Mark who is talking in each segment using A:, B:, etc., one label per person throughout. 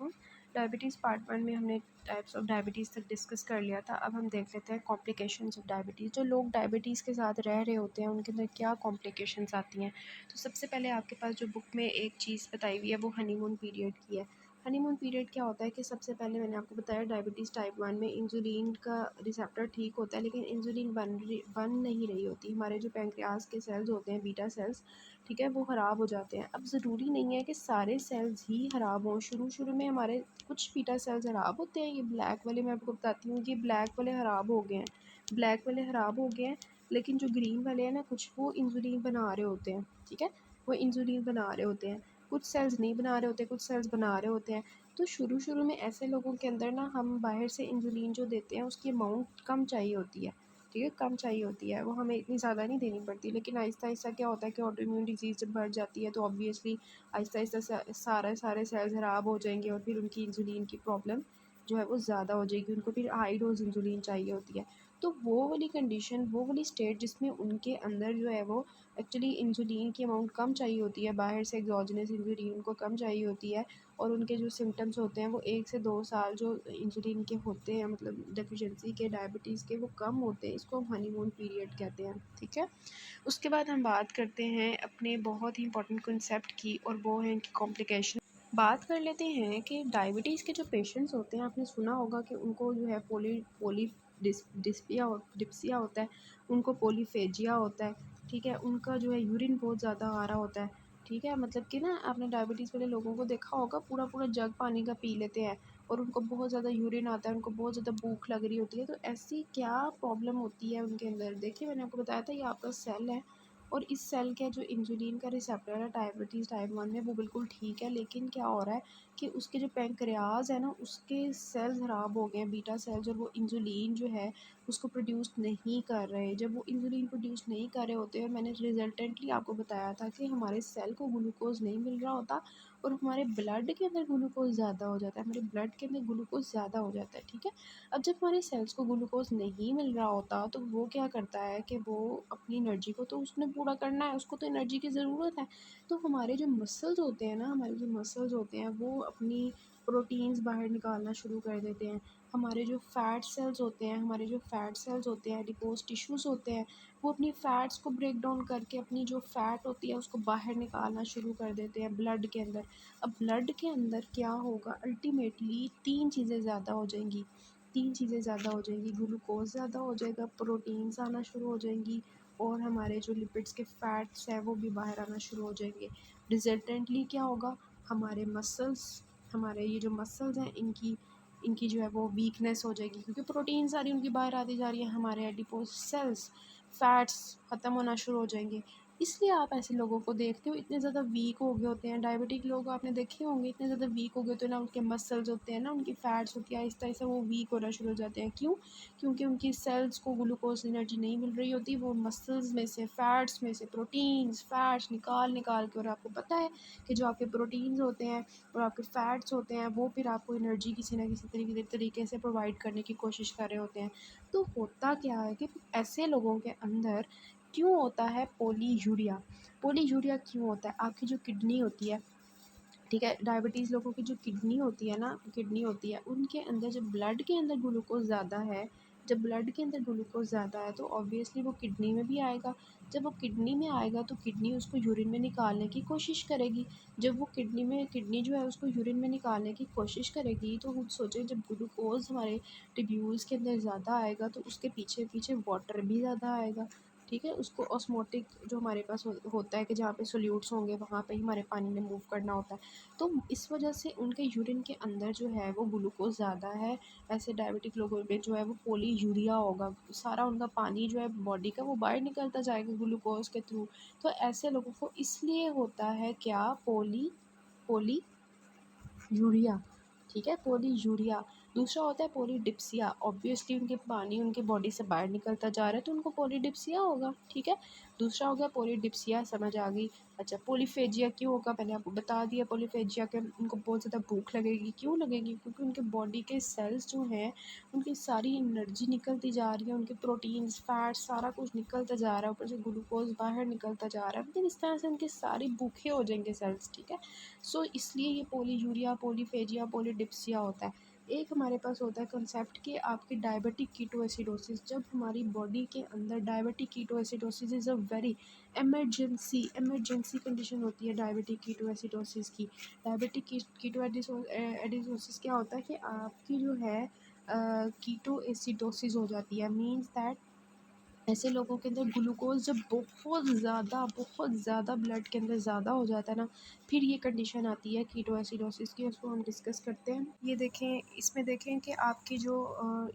A: वालेकुम। Diabetes part 1 में हमने टाइप्स ऑफ डायबिटीज़ तक डिस्कस कर लिया था। अब हम देख लेते हैं कॉम्प्लिकेशंस ऑफ डायबिटीज़। जो लोग डायबिटीज़ के साथ रह रहे होते हैं उनके अंदर क्या कॉम्प्लिकेशंस आती हैं। तो सबसे पहले आपके पास जो बुक में एक चीज़ बताई हुई है वो हनीमून पीरियड की है। हनीमून पीरियड क्या होता है कि सबसे पहले मैंने आपको बताया डायबिटीज़ टाइप 1 में इंसुलिन का रिसेप्टर ठीक होता है, लेकिन इंसुलिन बन नहीं रही होती। हमारे जो पैंक्रियाज के सेल्स होते हैं, बीटा सेल्स, ठीक है, वो ख़राब हो जाते हैं। अब ज़रूरी नहीं है कि सारे सेल्स ही ख़राब हों। शुरू में हमारे कुछ बीटा सेल्स ख़राब होते हैं। ये ब्लैक वाले मैं आपको बताती हूँ कि ब्लैक वाले ख़राब हो गए हैं, ब्लैक वाले ख़राब हो गए हैं, लेकिन जो ग्रीन वाले हैं ना, कुछ वो इंसुलिन बना रहे होते हैं, ठीक है? वो इंसुलिन बना रहे होते हैं। कुछ सेल्स नहीं बना रहे होते, कुछ सेल्स बना रहे होते हैं। तो शुरू में ऐसे लोगों के अंदर ना, हम बाहर से इंसुलिन जो देते हैं उसकी अमाउंट कम चाहिए होती है, ठीक है, कम चाहिए होती है। वो हमें इतनी ज़्यादा नहीं देनी पड़ती, लेकिन आहिस्ता-आहिस्ता क्या होता है कि ऑटो इम्यून डिज़ीज़ जब बढ़ जाती है तो ऑब्वियसली आहिस्ता-आहिस्ता सारे सेल्स ख़राब हो जाएँगे और फिर उनकी इंसुलिन की प्रॉब्लम जो है वो ज़्यादा हो जाएगी। उनको फिर हाई डोज़ इंसुलिन चाहिए होती है। तो वो वाली कंडीशन, वो वाली स्टेट जिसमें उनके अंदर जो है वो एक्चुअली इंसुलिन की अमाउंट कम चाहिए होती है, बाहर से एक्सोजेनस इंसुलिन उनको कम चाहिए होती है, और उनके जो सिम्पटम्स होते हैं वो 1 से 2 साल जो इंसुलिन के होते हैं, मतलब डेफिशिएंसी के, डायबिटीज़ के, वो कम होते हैं। इसको हम हनीमून पीरियड कहते हैं, ठीक है। उसके बाद हम बात करते हैं अपने बहुत ही इंपॉर्टेंट कॉन्सेप्ट की, और वो है इनकी कॉम्प्लिकेशन। बात कर लेते हैं कि डायबिटीज़ के जो पेशेंट्स होते हैं, आपने सुना होगा कि उनको जो है पोली पोली डिप्सिया होता है, उनको पोलीफेजिया होता है, ठीक है। उनका जो है यूरिन बहुत ज़्यादा आ रहा होता है, ठीक है। मतलब कि ना, आपने डायबिटीज़ वाले लोगों को देखा होगा, पूरा जग पानी का पी लेते हैं और उनको बहुत ज़्यादा यूरिन आता है, उनको बहुत ज़्यादा भूख लग रही होती है। तो ऐसी क्या प्रॉब्लम होती है उनके अंदर? देखिए, मैंने आपको बताया था ये आपका सेल है, और इस सेल का जो इंसुलिन का रिसेप्टर है डायबिटीज़ टाइप 1 में, वो बिल्कुल ठीक है, लेकिन क्या हो रहा है कि उसके जो पैंक्रियाज़ है ना, उसके सेल्स ख़राब हो गए हैं, बीटा सेल्स, और वो इंसुलिन जो है उसको प्रोड्यूस नहीं कर रहे। जब वो इंसुलिन प्रोड्यूस नहीं कर रहे होते, और मैंने रिजल्टेंटली आपको बताया था कि हमारे सेल को ग्लूकोज़ नहीं मिल रहा होता, और हमारे ब्लड के अंदर ग्लूकोज़ ज़्यादा हो जाता है, हमारे ब्लड के अंदर ग्लूकोज़ ज़्यादा हो जाता है, ठीक है। अब जब हमारे सेल्स को ग्लूकोज़ नहीं मिल रहा होता, तो वो क्या करता है कि वो अपनी एनर्जी को तो उसने पूरा करना है, उसको तो एनर्जी की ज़रूरत है। तो हमारे जो मसल्स होते हैं ना, हमारे जो मसल्स होते हैं वो अपनी प्रोटीन्स बाहर निकालना शुरू कर देते हैं। हमारे जो फैट सेल्स होते हैं, हमारे जो फैट सेल्स होते हैं, एडिपोज़ टिश्यूज़ होते हैं, वो अपनी फ़ैट्स को ब्रेक डाउन करके अपनी जो फ़ैट होती है उसको बाहर निकालना शुरू कर देते हैं ब्लड के अंदर। अब ब्लड के अंदर क्या होगा, अल्टीमेटली 3 चीज़ें ज़्यादा हो जाएँगी। 3 चीज़ें ज़्यादा हो जाएँगी, ग्लूकोज़ ज़्यादा हो जाएगा, प्रोटीन्स आना शुरू हो जाएँगी, और हमारे जो लिपिड्स के फैट्स हैं वो भी बाहर आना शुरू हो जाएँगे। रिज़ल्टेंटली क्या होगा, हमारे मसल्स, हमारे ये जो मसल्स हैं, इनकी इनकी जो है वो वीकनेस हो जाएगी, क्योंकि प्रोटीन सारी उनकी बाहर आती जा रही है। हमारे एडिपोज सेल्स, फैट्स ख़त्म होना शुरू हो जाएंगे। इसलिए आप ऐसे लोगों को देखते हो, इतने ज़्यादा वीक हो गए होते हैं। डायबिटिक लोग आपने देखे होंगे, इतने ज़्यादा वीक हो गए होते हैं ना, उनके मसल्स होते हैं ना, उनकी फैट्स होती है, आहिस्ता आहिस्ता वो वीक होना शुरू हो जाते हैं। क्यों? क्योंकि उनकी सेल्स को ग्लूकोज एनर्जी नहीं मिल रही होती। वो मसल्स में से, फैट्स में से प्रोटीन्स, फैट्स निकाल निकाल के, और आपको पता है कि जो आपके प्रोटीन्स होते हैं और आपके फैट्स होते हैं, वो फिर आपको एनर्जी किसी ना किसी तरीके से प्रोवाइड करने की कोशिश कर रहे होते हैं। तो होता क्या है कि ऐसे लोगों के अंदर क्यों होता है पोलीयूरिया? पोलीयूरिया क्यों होता है? आपकी जो किडनी होती है, ठीक है, डायबिटीज़ लोगों की जो किडनी होती है ना, किडनी होती है, उनके अंदर जब ब्लड के अंदर ग्लूकोज़ ज़्यादा है, जब ब्लड के अंदर ग्लूकोज़ ज़्यादा है तो ऑब्वियसली वो किडनी में भी आएगा। जब वो किडनी में आएगा तो किडनी उसको यूरिन में निकालने की कोशिश करेगी। जब वो किडनी जो है उसको यूरिन में निकालने की कोशिश करेगी, तो खुद सोचें, जब ग्लूकोज़ हमारे ट्यूब्यूल्स के अंदर ज़्यादा आएगा तो उसके पीछे-पीछे वाटर भी ज़्यादा आएगा। ठीक है? उसको ऑस्मोटिक जो हमारे पास होता है कि जहाँ पे सोल्यूट्स होंगे वहाँ पे ही हमारे पानी ने मूव करना होता है। तो इस वजह से उनके यूरिन के अंदर जो है वो ग्लूकोज़ ज़्यादा है। ऐसे डायबिटिक लोगों में जो है वो पोलीयूरिया होगा। सारा उनका पानी जो है बॉडी का वो बाहर निकलता जाएगा ग्लूकोज़ के थ्रू। तो ऐसे लोगों को इसलिए होता है क्या, पोलीयूरिया, ठीक है? पोलीयूरिया। दूसरा होता है पॉलीडिप्सिया, ऑब्वियसली उनके पानी उनके बॉडी से बाहर निकलता जा रहा है तो उनको पॉलीडिप्सिया होगा, ठीक है। दूसरा हो गया पॉलीडिप्सिया, समझ आ गई। अच्छा, पॉलीफेजिया क्यों होगा, मैंने आपको बता दिया। पॉलीफेजिया के उनको बहुत ज़्यादा भूख लगेगी, क्यों लगेगी, क्योंकि उनके बॉडी के सेल्स जो हैं उनकी सारी एनर्जी निकलती जा रही है, उनके प्रोटीन्स फैट्स सारा कुछ निकलता जा रहा है, ऊपर से ग्लूकोज बाहर निकलता जा रहा है, मतलब इस तरह से उनके सारे भूखे हो जाएंगे सेल्स, ठीक है। सो इसलिए ये पॉलीयूरिया, पॉलीफेजिया, पॉलीडिप्सिया होता है। एक हमारे पास होता है कंसेप्ट कि आपकी डायबिटिक कीटोएसिडोसिस, जब हमारी बॉडी के अंदर diabetic ketoacidosis is a very emergency condition होती है डायबिटिक कीटोएसिडोसिस की। डायबिटिक कीटोएसिडोसिस क्या होता है कि आपकी जो है कीटोएसिडोसिस हो जाती है, मीन्स दैट ऐसे लोगों के अंदर ग्लूकोज़ जब बहुत ज़्यादा ब्लड के अंदर ज़्यादा हो जाता है ना, फिर ये कंडीशन आती है कीटोएसिडोसिस की, उसको हम डिस्कस करते हैं। ये देखें, इसमें देखें कि आपकी जो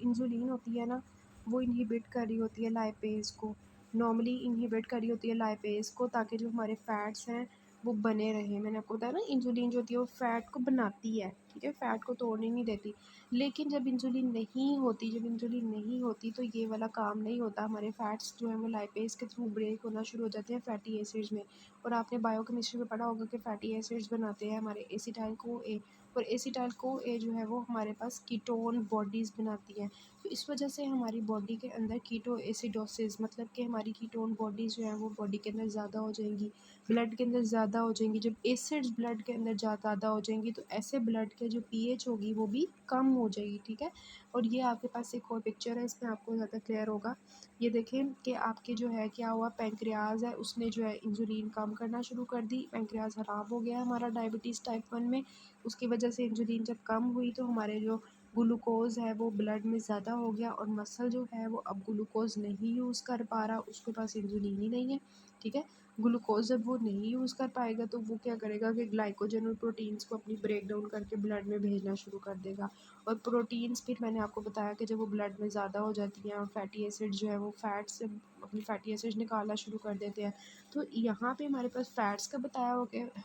A: इंसुलिन होती है ना, वो इनहिबिट कर रही होती है लाइपेज़ को, नॉर्मली इनहिबिट कर रही होती है लाइपेज़ को, ताकि जो हमारे फैट्स हैं वो बने रहें। मैंने आपको बताया ना, इंसुलिन जो होती है वो फ़ैट को बनाती है, ठीक है, फ़ैट को तोड़ने नहीं देती। लेकिन जब इंसुलिन नहीं होती तो ये वाला काम नहीं होता, हमारे फैट्स जो हैं वो लाइपेज़ के थ्रू ब्रेक होना शुरू हो जाते हैं फैटी एसिड्स में। और आपने बायोकेमिस्ट्री में पढ़ा होगा कि फैटी एसिड्स बनाते हैं हमारे एसिटाइल को ए, और एसिटाइल को ए जो है वो हमारे पास कीटोन बॉडीज़ बनाती हैं। तो इस वजह से हमारी बॉडी के अंदर कीटो एसिडोसिस, मतलब कि हमारी कीटोन बॉडीज़ जो हैं वो बॉडी के अंदर ज़्यादा हो जाएंगी, ब्लड के अंदर ज़्यादा हो जाएंगी। जब एसिड्स ब्लड के अंदर ज़्यादा हो जाएंगी तो ऐसे ब्लड के जो पीएच होगी वो भी कम हो जाएगी, ठीक है। और ये आपके पास एक और पिक्चर है, इसमें आपको ज़्यादा क्लियर होगा। ये देखें कि आपके जो है क्या हुआ, पैंक्रियाज है उसने जो है इंसुलिन कम करना शुरू कर दी, पैंक्रियाज ख़राब हो गया हमारा डायबिटीज़ टाइप 1 में। उसकी वजह से इंसुलिन जब कम हुई तो हमारे जो ग्लूकोज़ है वो ब्लड में ज़्यादा हो गया, और मसल जो है वो अब ग्लूकोज़ नहीं यूज़ कर पा रहा, उसके पास इंसुलिन ही नहीं है, ठीक है। ग्लूकोज़ जब वो नहीं यूज़ कर पाएगा तो वो क्या करेगा कि ग्लाइकोजन और प्रोटीन्स को अपनी ब्रेक डाउन करके ब्लड में भेजना शुरू कर देगा। और प्रोटीन्स फिर मैंने आपको बताया कि जब वो ब्लड में ज़्यादा हो जाती हैं और फैटी एसिड जो है वो फैट से अपनी फैटी एसिड निकालना शुरू कर देते हैं। तो यहाँ पे हमारे पास फैट्स का बताया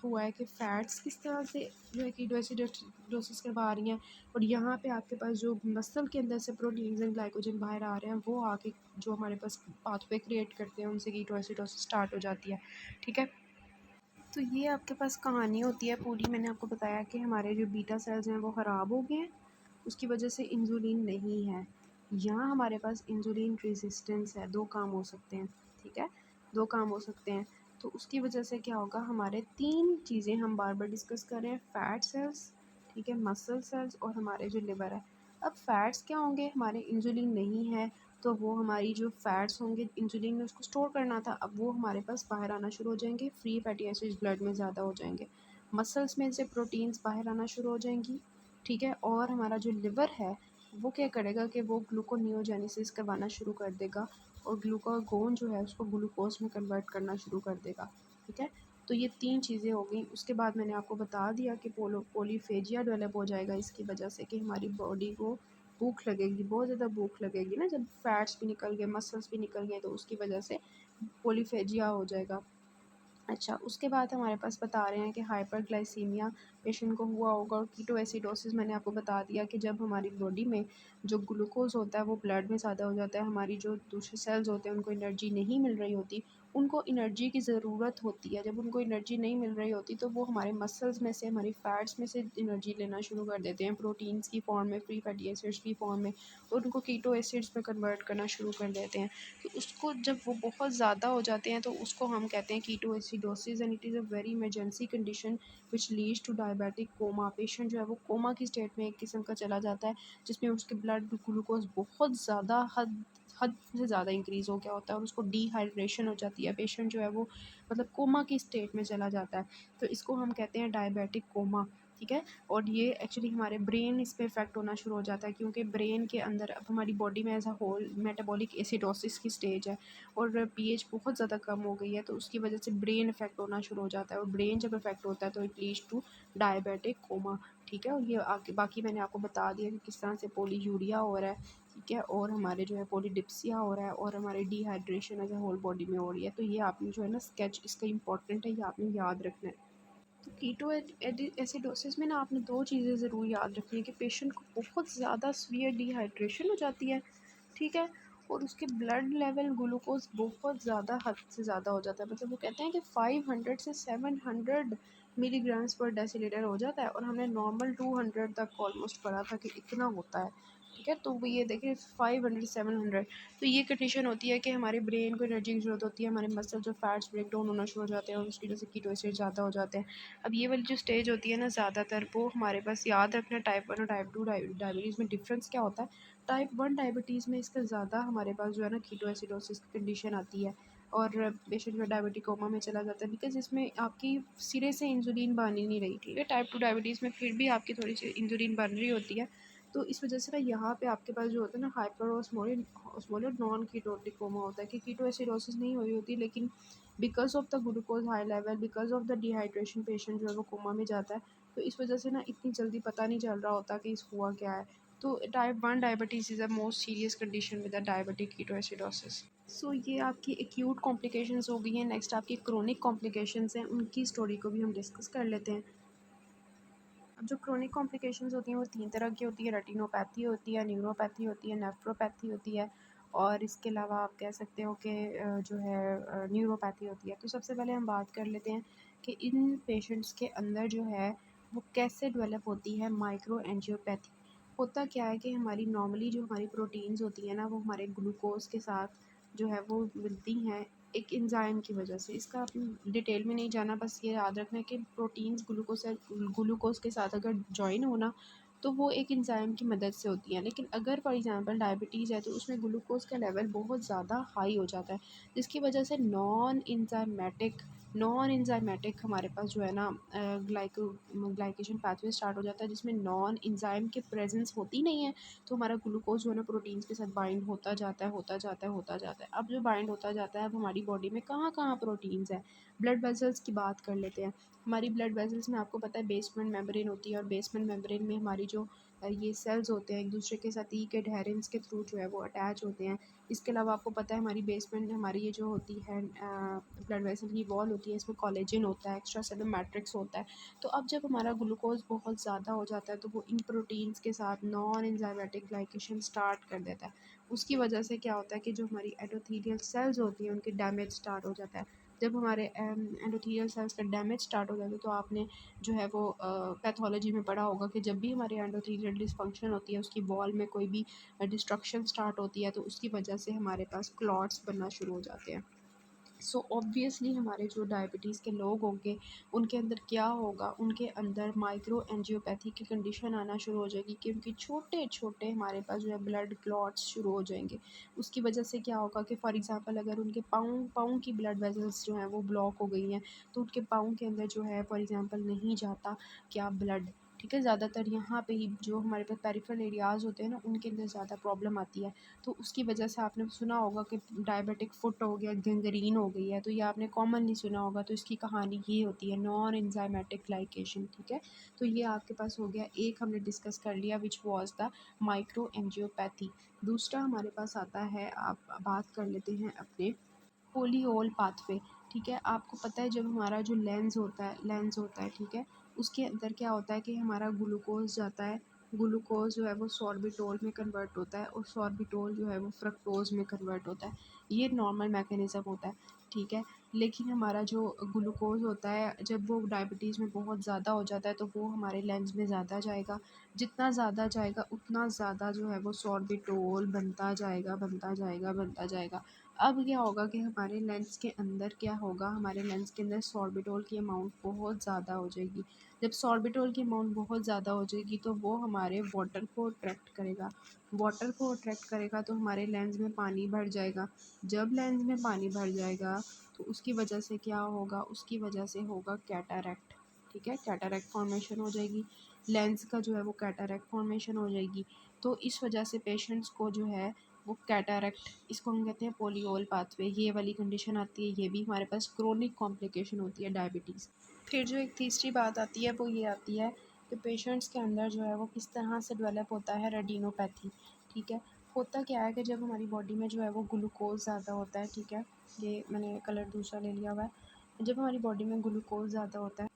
A: हुआ है कि फ़ैट्स किस तरह से जो है कीटोएसिडोसिस करवा रही हैं, और यहाँ पे आपके पास जो मसल के अंदर से प्रोटीन्स एंड ग्लाइकोजन बाहर आ रहे हैं वो आके जो हमारे पास पाथवे क्रिएट करते हैं, उनसे कीटोएसिडोसिस स्टार्ट हो जाती है, ठीक है। तो ये आपके पास कहानी होती है पूरी। मैंने आपको बताया कि हमारे जो बीटा सेल्स हैं वो ख़राब हो गए हैं, उसकी वजह से इंसुलिन नहीं है। यहाँ हमारे पास इंसुलिन रेजिस्टेंस है, दो काम हो सकते हैं, ठीक है, दो काम हो सकते हैं। तो उसकी वजह से क्या होगा, हमारे तीन चीज़ें हम बार बार डिस्कस कर रहे हैं, फैट सेल्स, ठीक है, मसल सेल्स और हमारे जो लिवर है। अब फैट्स क्या होंगे, हमारे इंसुलिन नहीं है तो वो हमारी जो फैट्स होंगे इंसुलिन ने उसको स्टोर करना था, अब वो हमारे पास बाहर आना शुरू हो जाएंगे, फ्री फैटी एसिड्स ब्लड में ज़्यादा हो जाएंगे, मसल्स में से प्रोटीन्स बाहर आना शुरू हो जाएंगी, ठीक है। और हमारा जो लिवर है वो क्या करेगा कि वो ग्लूकोनियोजेनेसिस करवाना शुरू कर देगा, और ग्लूकागोन जो है उसको ग्लूकोज में कन्वर्ट करना शुरू कर देगा, ठीक है। तो ये तीन चीज़ें हो गई। उसके बाद मैंने आपको बता दिया कि पॉलीफेजिया डेवलप हो जाएगा इसकी वजह से कि हमारी बॉडी को भूख लगेगी, बहुत ज़्यादा भूख लगेगी ना, जब फैट्स भी निकल गए मसल्स भी निकल गए तो उसकी वजह से पॉलीफेजिया हो जाएगा। अच्छा, उसके बाद हमारे पास बता रहे हैं कि हाइपरग्लाइसीमिया पेशेंट को हुआ होगा, और कीटोएसिडोसिस मैंने आपको बता दिया कि जब हमारी बॉडी में जो ग्लूकोज़ होता है वो ब्लड में ज़्यादा हो जाता है, हमारी जो दूसरे सेल्स होते हैं उनको एनर्जी नहीं मिल रही होती, उनको एनर्जी की ज़रूरत होती है। जब उनको एनर्जी नहीं मिल रही होती तो वो हमारे मसल्स में से, हमारी फैट्स में से एनर्जी लेना शुरू कर देते हैं, प्रोटीन्स की फॉर्म में, फ्री फैटी एसिड्स की फॉर्म में, और उनको कीटो एसिड्स में कन्वर्ट करना शुरू कर देते हैं। तो उसको जब वो बहुत ज़्यादा हो जाते हैं तो उसको हम कहते हैं ketoacidosis, and it is a very emergency condition which leads to diabetic coma. Patient जो है वो कोमा की स्टेट में एक किस्म का चला जाता है, जिसमें उसके ब्लड ग्लूकोज बहुत ज़्यादा हद हद से ज़्यादा इंक्रीज़ हो गया होता है, और उसको डिहाइड्रेशन हो जाती है, पेशेंट जो है वो मतलब कोमा की स्टेट में चला जाता है। तो इसको हम कहते हैं डायबिटिक कोमा, ठीक है। और ये एक्चुअली हमारे ब्रेन इस पे इफ़ेक्ट होना शुरू हो जाता है, क्योंकि ब्रेन के अंदर अब हमारी बॉडी में as a whole metabolic acidosis की स्टेज है, और पीएच बहुत ज़्यादा कम हो गई है, तो उसकी वजह से ब्रेन इफ़ेक्ट होना शुरू हो जाता है, और ब्रेन जब इफ़ेक्ट होता है तो it leads to diabetic coma, ठीक है। और ये आगे बाकी मैंने आपको बता दिया कि किस तरह से पोलीयूरिया हो रहा है, ठीक है, और हमारे जो है पोलीडिप्सिया हो रहा है, और हमारे dehydration as a whole body में हो रही है। तो ये आपने जो है ना स्केच इसका इंपॉर्टेंट है, ये आपने याद रखना है। कीटो एसिडोसिस में ना आपने 2 चीज़ें ज़रूर याद रखनी है कि पेशेंट को बहुत ज़्यादा सीवियर डिहाइड्रेशन हो जाती है, ठीक है? और उसके ब्लड लेवल ग्लूकोज़ बहुत ज़्यादा हद से ज़्यादा हो जाता है। मतलब वो कहते हैं कि 500 से 700 मिलीग्राम्स पर डेसिलीटर हो जाता है और हमने नॉर्मल 200 तक ऑलमोस्ट पढ़ा था कि इतना होता है, ठीक है? तो वो ये देखिए 500 700, तो ये कंडीशन होती है कि हमारे ब्रेन को एनर्जी की ज़रूरत होती है, हमारे मसल जो फैट्स ब्रेक डाउन होना शुरू हो जाते हैं और उसकी वजह से कीटो एसिड ज़्यादा हो जाते हैं। अब ये वाली जो स्टेज होती है ना, ज़्यादातर वो हमारे पास याद रखना, टाइप 1 और टाइप 2 डायबिटीज़ में डिफरेंस क्या होता है। टाइप 1 डायबिटीज़ में इसका ज़्यादा हमारे पास जो है ना कीटो एसिडोसिस की कंडीशन आती है और पेशेंट जो डायबिटिक कोमा में चला जाता है, बिकॉज़ इसमें आपकी सिरे से इंसुलिन बन ही नहीं रही, ठीक है। टाइप 2 डायबिटीज़ में फिर भी आपकी थोड़ी सी इंसुलिन बन रही होती है, तो इस वजह से ना यहाँ पे आपके पास जो होता है ना हाइपर ऑस्मोलिक नॉन कीटोटिक कोमा होता है कि कीटो एसिडोसिस नहीं हुई होती, लेकिन because of the glucose high level, because of the dehydration patient जो है वो कोमा में जाता है। तो इस वजह से ना इतनी जल्दी पता नहीं चल रहा होता कि इस हुआ क्या है। तो type 1 diabetes is a most serious condition with a diabetic ketoacidosis. So ये आपकी एक्यूट कॉम्प्लिकेशंस हो गई हैं। नेक्स्ट आपकी क्रोनिक कॉम्प्लिकेशंस हैं, उनकी स्टोरी को भी हम डिस्कस कर लेते हैं। अब जो क्रोनिक कॉम्प्लिकेशंस होती हैं वो 3 तरह की होती है। रेटिनोपैथी होती है, न्यूरोपैथी होती है, नेफ्रोपैथी होती है और इसके अलावा आप कह सकते हो कि जो है न्यूरोपैथी होती है। तो सबसे पहले हम बात कर लेते हैं कि इन पेशेंट्स के अंदर जो है वो कैसे डेवलप होती है माइक्रो एंजियोपैथी। होता क्या है कि हमारी नॉर्मली जो हमारी प्रोटीन्स होती हैं ना, वो हमारे ग्लूकोज़ के साथ जो है वो मिलती हैं एक एंजाइम की वजह से। इसका डिटेल में नहीं जाना, बस ये याद रखना है कि प्रोटीन्स ग्लूकोज के साथ अगर जॉइन होना तो वो एक एंजाइम की मदद से होती है। लेकिन अगर फॉर एग्जांपल डायबिटीज़ है तो उसमें ग्लूकोज का लेवल बहुत ज़्यादा हाई हो जाता है, जिसकी वजह से नॉन एंजाइमेटिक हमारे पास जो है ना ग्लाइकेशन पाथवे स्टार्ट हो जाता है, जिसमें नॉन एंजाइम की प्रेजेंस होती नहीं है। तो हमारा ग्लूकोज जो है ना प्रोटीन्स के साथ बाइंड होता जाता है, होता जाता है, होता जाता है। अब जो बाइंड होता जाता है, अब हमारी बॉडी में कहाँ कहाँ प्रोटीन्स हैं। ब्लड वेसल्स की बात कर लेते हैं। हमारी ब्लड वेसल्स में आपको पता है बेसमेंट मेम्ब्रेन होती है और बेसमेंट मेम्ब्रेन में हमारी जो ये सेल्स होते हैं एक दूसरे के साथ ई के एडहेरेंस के थ्रू जो है वो अटैच होते हैं। इसके अलावा आपको पता है हमारी बेसमेंट हमारी ये जो होती है ब्लड वेसल की वॉल होती है, इसमें कोलेजन होता है, एक्स्ट्रा सेलुलर मैट्रिक्स होता है। तो अब जब हमारा ग्लूकोज बहुत ज़्यादा हो जाता है तो वो इन प्रोटीन्स के साथ नॉन एंजाइमेटिक ग्लाइकेशन स्टार्ट कर देता है। उसकी वजह से क्या होता है कि जो हमारी एंडोथेलियल सेल्स होती हैं उनके डैमेज स्टार्ट हो जाता है। जब हमारे एंडोथेलियल सेल्स का डैमेज स्टार्ट हो जाता है तो आपने जो है वो पैथोलॉजी में पढ़ा होगा कि जब भी हमारे एंडोथेलियल डिसफंक्शन होती है, उसकी वॉल में कोई भी डिस्ट्रक्शन स्टार्ट होती है, तो उसकी वजह से हमारे पास क्लॉट्स बनना शुरू हो जाते हैं। सो ऑब्वियसली हमारे जो डायबिटीज़ के लोग होंगे उनके अंदर क्या होगा, उनके अंदर माइक्रो एंजियोपैथी की कंडीशन आना शुरू हो जाएगी कि उनके छोटे छोटे हमारे पास जो है ब्लड क्लॉट्स शुरू हो जाएंगे। उसकी वजह से क्या होगा कि फॉर एग्जांपल अगर उनके पाँव पाँव की ब्लड वेसल्स जो हैं वो ब्लॉक हो गई हैं, तो उनके पाँव के अंदर जो है फॉर एग्जांपल नहीं जाता क्या ब्लड, ठीक है। ज़्यादातर यहाँ पे ही जो हमारे पास पेरिफेरल एरियाज़ होते हैं ना, उनके अंदर ज़्यादा प्रॉब्लम आती है। तो उसकी वजह से आपने सुना होगा कि डायबिटिक फुट हो गया, गैंग्रीन हो गई है, तो ये आपने कॉमनली सुना होगा। तो इसकी कहानी ये होती है नॉन एंजाइमेटिक ग्लाइकेशन, ठीक है। तो ये आपके पास हो गया, एक हमने डिस्कस कर लिया which was the micro angiopathy. दूसरा हमारे पास आता है, आप बात कर लेते हैं अपने पोलियोल पाथवे, ठीक है। आपको पता है जब हमारा जो लेंस होता है, ठीक है, उसके अंदर क्या होता है कि हमारा ग्लूकोज जाता है। ग्लूकोज जो है वो सॉर्बिटोल में कन्वर्ट होता है और सॉर्बिटोल जो है वो फ्रक्टोज में कन्वर्ट होता है। ये नॉर्मल मैकेनिज़्म होता है, ठीक है। लेकिन हमारा जो ग्लूकोज होता है जब वो डायबिटीज़ में बहुत ज़्यादा हो जाता है तो वो हमारे लेंस में ज़्यादा जाएगा। जितना ज़्यादा जाएगा उतना ज़्यादा जो है वो सॉर्बिटोल बनता जाएगा, बनता जाएगा, बनता जाएगा। अब क्या होगा कि हमारे लेंस के अंदर क्या होगा, हमारे लेंस के अंदर सॉर्बिटोल की अमाउंट बहुत ज़्यादा हो जाएगी। जब सॉर्बिटोल की अमाउंट बहुत ज़्यादा हो जाएगी तो वो हमारे वाटर को अट्रैक्ट करेगा। वाटर को अट्रैक्ट करेगा तो हमारे लेंस में पानी भर जाएगा। जब लेंस में पानी भर जाएगा तो उसकी वजह से क्या होगा, उसकी वजह से होगा कैटरैक्ट, ठीक है। कैटरैक्ट फॉर्मेशन हो जाएगी, लेंस का जो है वो कैटरैक्ट फॉर्मेशन हो जाएगी। तो इस वजह से पेशेंट्स को जो है वो कैटरैक्ट, इसको हम कहते हैं पोलियोल पाथवे, ये वाली कंडीशन आती है। ये भी हमारे पास क्रोनिक कॉम्प्लिकेशन होती है डायबिटीज़। फिर जो एक तीसरी बात आती है वो ये आती है कि पेशेंट्स के अंदर जो है वो किस तरह से डेवलप होता है रेटिनोपैथी, ठीक है। होता क्या है कि जब हमारी बॉडी में जो है वो ग्लूकोज ज़्यादा होता है, ठीक है, ये मैंने कलर दूसरा ले लिया हुआ है। जब हमारी बॉडी में ग्लूकोज ज़्यादा होता है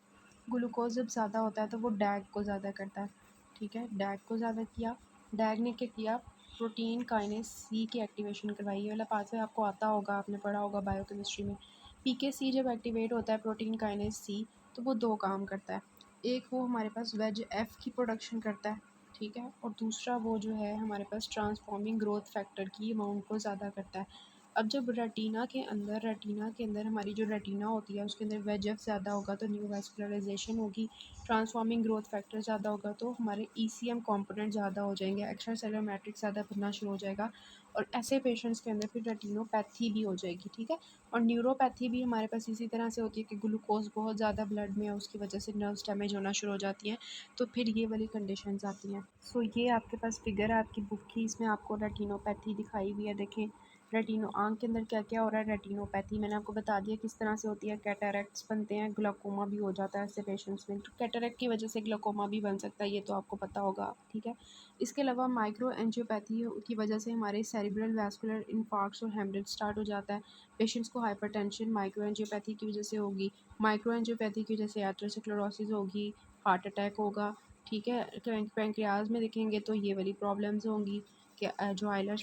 A: ग्लूकोज जब ज़्यादा होता है तो वो डैग को ज़्यादा करता है, ठीक है। डैग को ज़्यादा किया, डैग ने क्या किया, प्रोटीन काइनेज सी की एक्टिवेशन करवाई। ये वाला पाथवे आपको आता होगा, आपने पढ़ा होगा बायोकेमिस्ट्री में। पीकेसी जब एक्टिवेट होता है प्रोटीन काइनेज सी, तो वो दो काम करता है। एक वो हमारे पास वेज एफ की प्रोडक्शन करता है, ठीक है, और दूसरा वो जो है हमारे पास ट्रांसफॉर्मिंग ग्रोथ फैक्टर की अमाउंट को ज़्यादा करता है। अब जब रेटिना के अंदर हमारी जो रेटिना होती है उसके अंदर वेज ज़्यादा होगा तो न्यूवास्कुलराइजेशन होगी, ट्रांसफॉर्मिंग ग्रोथ फैक्टर ज़्यादा होगा तो हमारे ईसीएम कंपोनेंट ज़्यादा हो जाएंगे, एक्स्ट्रा सेलुलर मैट्रिक्स ज़्यादा बनना शुरू हो जाएगा, और ऐसे पेशेंट्स के अंदर फिर रेटिनोपैथी भी हो जाएगी, ठीक है। और न्यूरोपैथी भी हमारे पास इसी तरह से होती है कि ग्लूकोज बहुत ज़्यादा ब्लड में है, उसकी वजह से नर्व्स डैमेज होना शुरू हो जाती हैं, तो फिर ये वाली कंडीशंस आती हैं। सो ये आपके पास फिगर है आपकी बुक की, इसमें आपको रेटिनोपैथी दिखाई हुई है, देखें रेटिनो आँख के अंदर क्या-क्या हो रहा है। रेटिनोपैथी मैंने आपको बता दिया किस तरह से होती है, कैटरैक्ट्स बनते हैं, ग्लाकोमा भी हो जाता है ऐसे पेशेंट्स में, तो कैटरैक्ट की वजह से ग्लाकोमा भी बन सकता है, ये तो आपको पता होगा, ठीक है। इसके अलावा माइक्रो एंजियोपैथी की वजह से हमारे सेरिब्रल वैस्कुलर इन्फार्क्ट्स और हेमरेज स्टार्ट हो जाता है। पेशेंट्स को हाइपरटेंशन माइक्रो एंजियोपैथी की वजह से होगी, माइक्रो एंजियोपैथी की वजह से एथेरोस्क्लेरोसिस होगी, हार्ट अटैक होगा, ठीक है। पैंक्रियाज में देखेंगे तो ये वाली प्रॉब्लम्स होंगी कि जो आइलर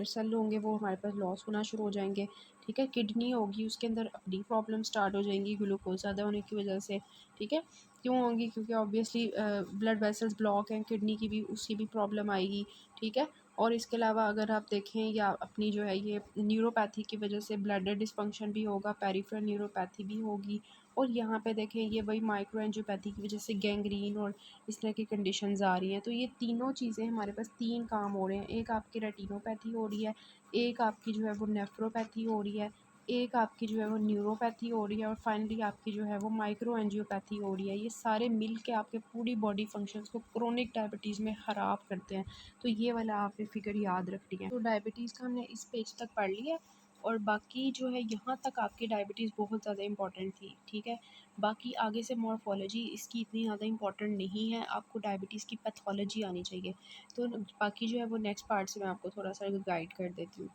A: सेल होंगे वो हमारे पास लॉस होना शुरू हो जाएंगे, ठीक है। किडनी होगी, उसके अंदर अपनी प्रॉब्लम स्टार्ट हो जाएंगी ग्लूकोज ज़्यादा होने की वजह से, ठीक है। क्यों होंगी, क्योंकि ऑब्वियसली ब्लड वेसल्स ब्लॉक हैं, किडनी की भी उसकी भी प्रॉब्लम आएगी, ठीक है। और इसके अलावा अगर आप देखें या अपनी जो है ये न्यूरोपैथी की वजह से ब्लडर डिस्फंक्शन भी होगा, पेरिफेरल न्यूरोपैथी भी होगी, और यहाँ पे देखें ये वही माइक्रो एंजियोपैथी की वजह से गैंग्रीन और इस तरह की कंडीशंस आ रही हैं। तो ये तीनों चीज़ें हमारे पास तीन काम हो रहे हैं, एक आपकी रेटिनोपैथी हो रही है, एक आपकी जो है वो नेफ्रोपैथी हो रही है, एक आपकी जो है वो न्यूरोपैथी हो रही है, और फाइनली आपकी जो है वो माइक्रो एंजियोपैथी हो रही है। ये सारे मिल के आपके पूरी बॉडी फंक्शंस को क्रोनिक डायबिटीज़ में ख़राब करते हैं। तो ये वाला आपने फिगर याद रखनी है। तो डायबिटीज़ का हमने इस पेज तक पढ़ लिया, और बाकी जो है यहाँ तक आपकी डायबिटीज़ बहुत ज़्यादा इंपॉर्टेंट थी, ठीक है। बाकी आगे से मॉर्फोलॉजी इसकी इतनी ज़्यादा इंपॉर्टेंट नहीं है, आपको डायबिटीज़ की पैथोलॉजी आनी चाहिए। तो बाकी जो है वो नेक्स्ट पार्ट से मैं आपको थोड़ा सा गाइड कर देती हूँ।